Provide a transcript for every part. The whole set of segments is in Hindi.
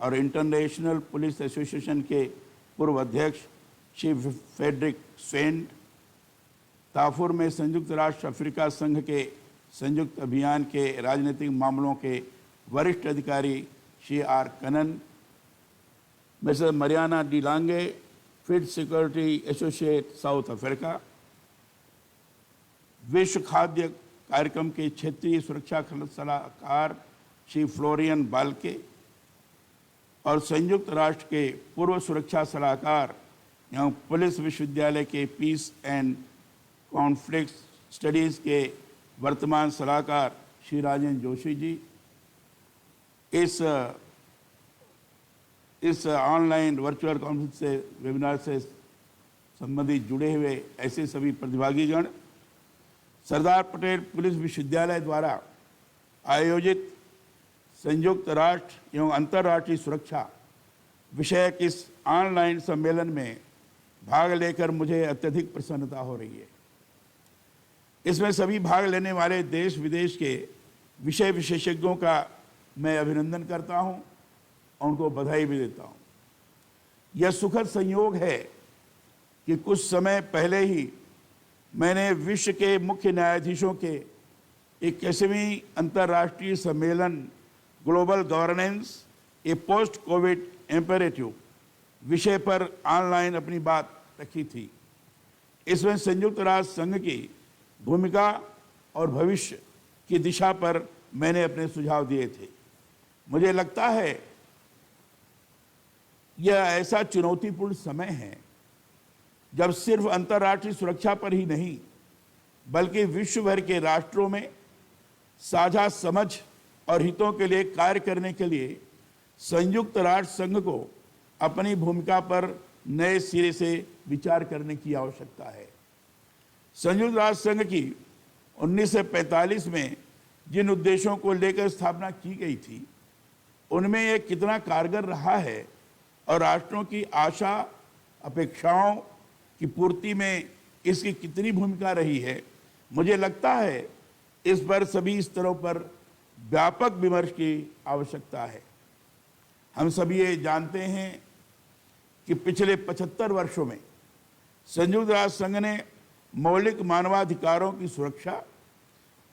और इंटरनेशनल पुलिस एसोसिएशन के पूर्व अध्यक्ष श्री फेडरिक स्वेंड, ताफुर में संयुक्त राष्ट्र अफ्रीका संघ के संयुक्त अभियान के राजनीतिक मामलों के वरिष्ठ अधिकारी Shri R Kannan, Mrs Mariana de Lange, food security associate South Africa, विश्व खाद्य कार्यक्रम के क्षेत्रीय सुरक्षा सलाहकार श्री फ्लोरियन बाल्के और संयुक्त राष्ट्र के पूर्व सुरक्षा सलाहकार एवं पुलिस विश्वविद्यालय के पीस एंड कॉन्फ्लिक्ट स्टडीज़ के वर्तमान सलाहकार श्री राजेंद्र जोशी जी इस ऑनलाइन वर्चुअल कॉन्फ्रेंस से वेबिनार से संबंधित जुड़े हुए ऐसे सभी प्रतिभागीगण, सरदार पटेल पुलिस विश्वविद्यालय द्वारा आयोजित संयुक्त राष्ट्र एवं अंतर्राष्ट्रीय सुरक्षा विषयक इस ऑनलाइन सम्मेलन में भाग लेकर मुझे अत्यधिक प्रसन्नता हो रही है। इसमें सभी भाग लेने वाले देश विदेश के विषय विशेषज्ञों का मैं अभिनंदन करता हूं और उनको बधाई भी देता हूं। यह सुखद संयोग है कि कुछ समय पहले ही मैंने विश्व के मुख्य न्यायाधीशों के 21वें अंतर्राष्ट्रीय सम्मेलन ग्लोबल गवर्नेंस ए पोस्ट कोविड इम्पेरेटिव विषय पर ऑनलाइन अपनी बात रखी थी। इसमें संयुक्त राष्ट्र संघ की भूमिका और भविष्य की दिशा पर मैंने अपने सुझाव दिए थे। मुझे लगता है यह ऐसा चुनौतीपूर्ण समय है जब सिर्फ अंतर्राष्ट्रीय सुरक्षा पर ही नहीं बल्कि विश्व भर के राष्ट्रों में साझा समझ और हितों के लिए कार्य करने के लिए संयुक्त राष्ट्र संघ को अपनी भूमिका पर नए सिरे से विचार करने की आवश्यकता है। संयुक्त राष्ट्र संघ की 1945 में जिन उद्देश्यों को लेकर स्थापना की गई थी उनमें यह कितना कारगर रहा है और राष्ट्रों की आशा अपेक्षाओं की पूर्ति में इसकी कितनी भूमिका रही है, मुझे लगता है इस पर सभी स्तरों पर व्यापक विमर्श की आवश्यकता है। हम सभी ये जानते हैं कि पिछले 75 वर्षों में संयुक्त राष्ट्र संघ ने मौलिक मानवाधिकारों की सुरक्षा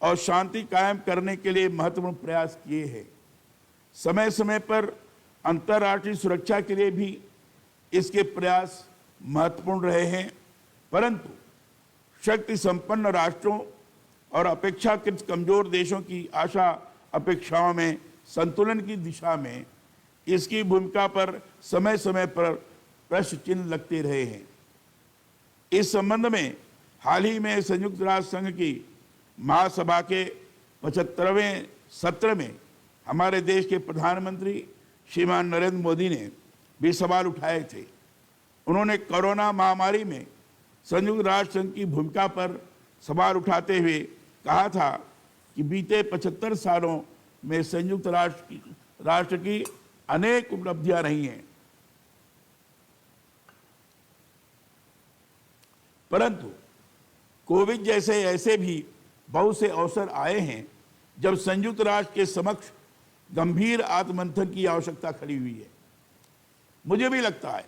और शांति कायम करने के लिए महत्वपूर्ण प्रयास किए हैं। समय समय पर अंतर्राष्ट्रीय सुरक्षा के लिए भी इसके प्रयास महत्वपूर्ण रहे हैं, परंतु शक्ति संपन्न राष्ट्रों और अपेक्षाकृत कमजोर देशों की आशा अपेक्षाओं में संतुलन की दिशा में इसकी भूमिका पर समय समय पर प्रश्न चिन्ह लगते रहे हैं। इस संबंध में हाल ही में संयुक्त राष्ट्र संघ की महासभा के 75वें सत्र में हमारे देश के प्रधानमंत्री श्रीमान नरेंद्र मोदी ने भी सवाल उठाए थे। उन्होंने कोरोना महामारी में संयुक्त राष्ट्र संघ की भूमिका पर सवाल उठाते हुए कहा था कि बीते 75 सालों में संयुक्त राष्ट्र की अनेक उपलब्धियां रही हैं, परंतु कोविड जैसे ऐसे भी बहुत से अवसर आए हैं जब संयुक्त राष्ट्र के समक्ष गंभीर आत्ममंथन की आवश्यकता खड़ी हुई है। मुझे भी लगता है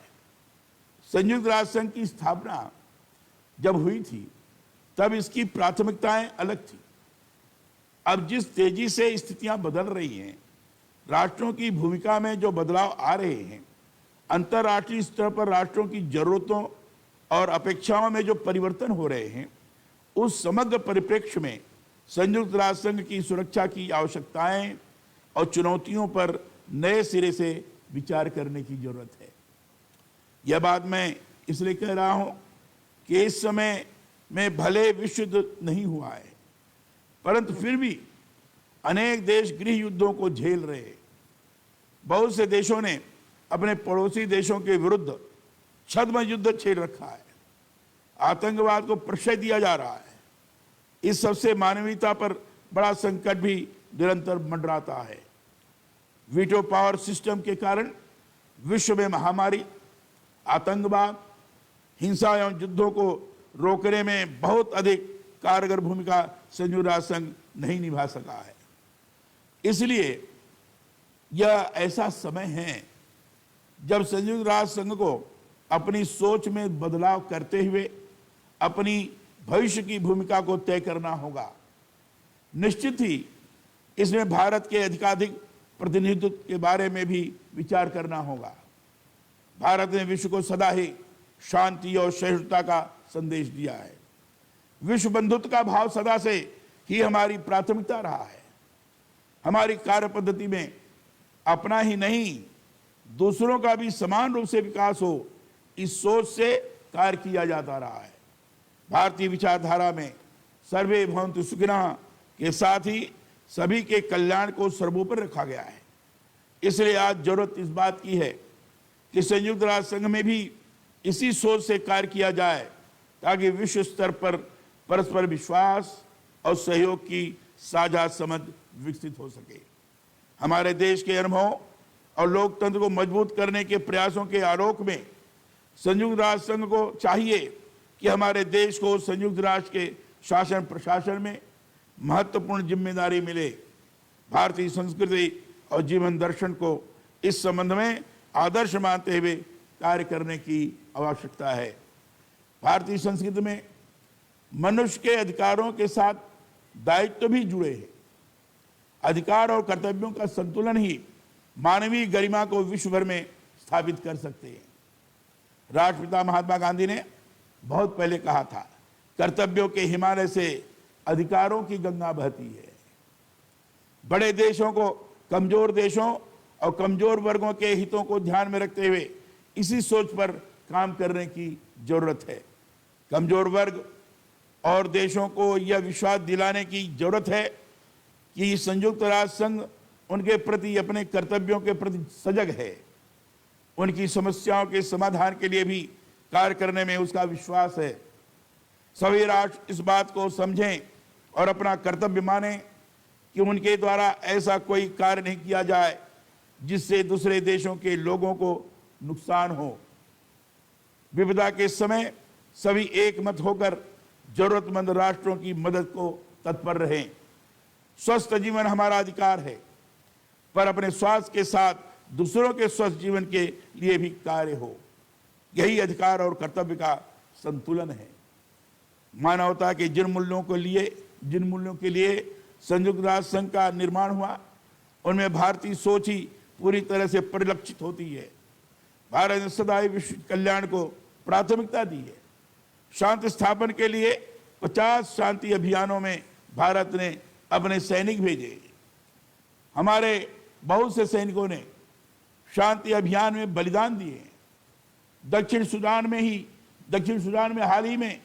संयुक्त राष्ट्र संघ की स्थापना जब हुई थी तब इसकी प्राथमिकताएं अलग थी। अब जिस तेजी से स्थितियां बदल रही हैं, राष्ट्रों की भूमिका में जो बदलाव आ रहे हैं, अंतर्राष्ट्रीय स्तर पर राष्ट्रों की जरूरतों और अपेक्षाओं में जो परिवर्तन हो रहे हैं, उस समग्र परिप्रेक्ष्य में संयुक्त राष्ट्र संघ की सुरक्षा की आवश्यकताएं और चुनौतियों पर नए सिरे से विचार करने की जरूरत है। यह बात मैं इसलिए कह रहा हूं कि इस समय में भले विश्व युद्ध नहीं हुआ है, परंतु फिर भी अनेक देश गृह युद्धों को झेल रहे हैं। बहुत से देशों ने अपने पड़ोसी देशों के विरुद्ध छद्म युद्ध छेड़ रखा है। आतंकवाद को प्रश्रय दिया जा रहा है। इस सबसे मानवीयता पर बड़ा संकट भी निरंतर मंडराता है। वीटो पावर सिस्टम के कारण विश्व में महामारी, आतंकवाद, हिंसा एवं युद्धों को रोकने में बहुत अधिक कारगर भूमिका संयुक्त राष्ट्र संघ नहीं निभा सका है। इसलिए यह ऐसा समय है जब संयुक्त राष्ट्र संघ को अपनी सोच में बदलाव करते हुए अपनी भविष्य की भूमिका को तय करना होगा। निश्चित ही इसमें भारत के अधिकाधिक प्रतिनिधित्व के बारे में भी विचार करना होगा। भारत ने विश्व को सदा ही शांति और सहिष्णुता का संदेश दिया है। विश्व बंधुत्व का भाव सदा से ही हमारी प्राथमिकता रहा है। हमारी कार्य पद्धति में अपना ही नहीं, दूसरों का भी समान रूप से विकास हो, इस सोच से कार्य किया जाता रहा है। भारतीय विचारधारा में सर्वे भवन्तु सुखिनः के साथ ही सभी के कल्याण को सर्वोपरि रखा गया है। इसलिए आज जरूरत इस बात की है कि संयुक्त राष्ट्र संघ में भी इसी सोच से कार्य किया जाए, ताकि विश्व स्तर पर परस्पर विश्वास और सहयोग की साझा समझ विकसित हो सके। हमारे देश के अनुभव और लोकतंत्र को मजबूत करने के प्रयासों के आलोक में संयुक्त राष्ट्र संघ को चाहिए कि हमारे देश को संयुक्त राष्ट्र के शासन प्रशासन में महत्वपूर्ण जिम्मेदारी मिले। भारतीय संस्कृति और जीवन दर्शन को इस संबंध में आदर्श मानते हुए कार्य करने की आवश्यकता है। भारतीय संस्कृति में मनुष्य के अधिकारों के साथ दायित्व भी जुड़े हैं। अधिकार और कर्तव्यों का संतुलन ही मानवीय गरिमा को विश्व भर में स्थापित कर सकते हैं। राष्ट्रपिता महात्मा गांधी ने बहुत पहले कहा था, कर्तव्यों के हिमालय से अधिकारों की गंगा बहती है। बड़े देशों को कमजोर देशों और कमजोर वर्गों के हितों को ध्यान में रखते हुए इसी सोच पर काम करने की जरूरत है। कमजोर वर्ग और देशों को यह विश्वास दिलाने की जरूरत है कि संयुक्त राष्ट्र संघ उनके प्रति अपने कर्तव्यों के प्रति सजग है। उनकी समस्याओं के समाधान के लिए भी कार्य करने में उसका विश्वास है। सभी राष्ट्र इस बात को समझें और अपना कर्तव्य मानें कि उनके द्वारा ऐसा कोई कार्य नहीं किया जाए जिससे दूसरे देशों के लोगों को नुकसान हो। विपदा के समय सभी एक मत होकर जरूरतमंद राष्ट्रों की मदद को तत्पर रहें। स्वस्थ जीवन हमारा अधिकार है, पर अपने स्वास्थ्य के साथ दूसरों के स्वस्थ जीवन के लिए भी कार्य हो। यही अधिकार और कर्तव्य का संतुलन है। मानवता के जिन मूल्यों के लिए संयुक्त राष्ट्र संघ का निर्माण हुआ, उनमें भारतीय सोच ही पूरी तरह से परिलक्षित होती है। भारत ने सदा ही विश्व कल्याण को प्राथमिकता दी है। शांति स्थापन के लिए 50 शांति अभियानों में भारत ने अपने सैनिक भेजे। हमारे बहुत से सैनिकों ने शांति अभियान में बलिदान दिए। दक्षिण सूडान में हाल ही में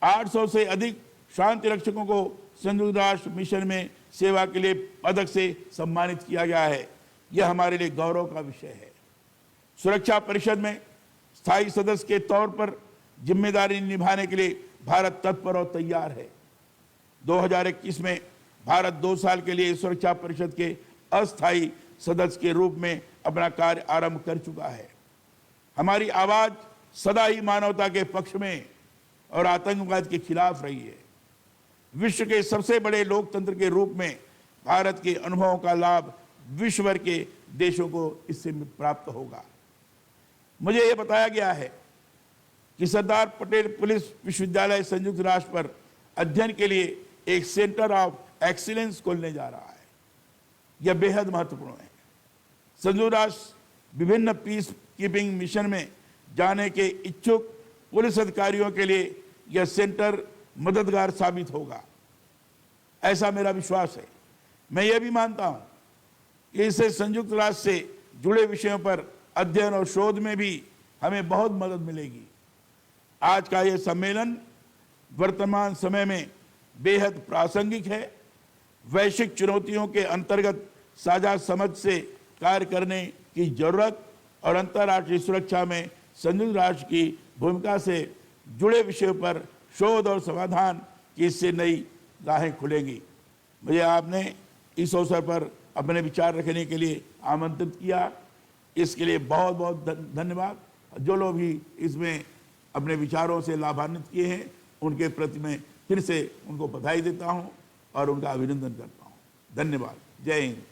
800 से अधिक शांति रक्षकों को संयुक्त राष्ट्र मिशन में सेवा के लिए पदक से सम्मानित किया गया है। यह हमारे लिए गौरव का विषय है। सुरक्षा परिषद में स्थायी सदस्य के तौर पर जिम्मेदारी निभाने के लिए भारत तत्पर और तैयार है। 2021 में भारत 2 साल के लिए सुरक्षा परिषद के अस्थायी सदस्य के रूप में अपना कार्य आरंभ कर चुका है। हमारी आवाज सदा ही मानवता के पक्ष में और आतंकवाद के खिलाफ रही है। विश्व के सबसे बड़े लोकतंत्र के रूप में भारत के अनुभवों का लाभ विश्व भर के देशों को इससे प्राप्त होगा। मुझे यह बताया गया है कि सरदार पटेल पुलिस विश्वविद्यालय संयुक्त राष्ट्र पर अध्ययन के लिए एक सेंटर ऑफ एक्सीलेंस खोलने जा रहा है। यह बेहद महत्वपूर्ण है। संयुक्त राष्ट्र विभिन्न पीस कीपिंग मिशन में जाने के इच्छुक पुलिस अधिकारियों के लिए यह सेंटर मददगार साबित होगा, ऐसा मेरा विश्वास है। मैं यह भी मानता हूं कि इससे संयुक्त राष्ट्र से जुड़े विषयों पर अध्ययन और शोध में भी हमें बहुत मदद मिलेगी। आज का यह सम्मेलन वर्तमान समय में बेहद प्रासंगिक है। वैश्विक चुनौतियों के अंतर्गत साझा समझ से कार्य करने की जरूरत और अंतर्राष्ट्रीय सुरक्षा में संयुक्त राष्ट्र की भूमिका से जुड़े विषयों पर शोध और समाधान की इससे नई राहें खुलेंगी। मुझे आपने इस अवसर पर अपने विचार रखने के लिए आमंत्रित किया, इसके लिए बहुत बहुत धन्यवाद। जो लोग भी इसमें अपने विचारों से लाभान्वित किए हैं, उनके प्रति मैं फिर से उनको बधाई देता हूं और उनका अभिनंदन करता हूं। धन्यवाद। जय हिंद।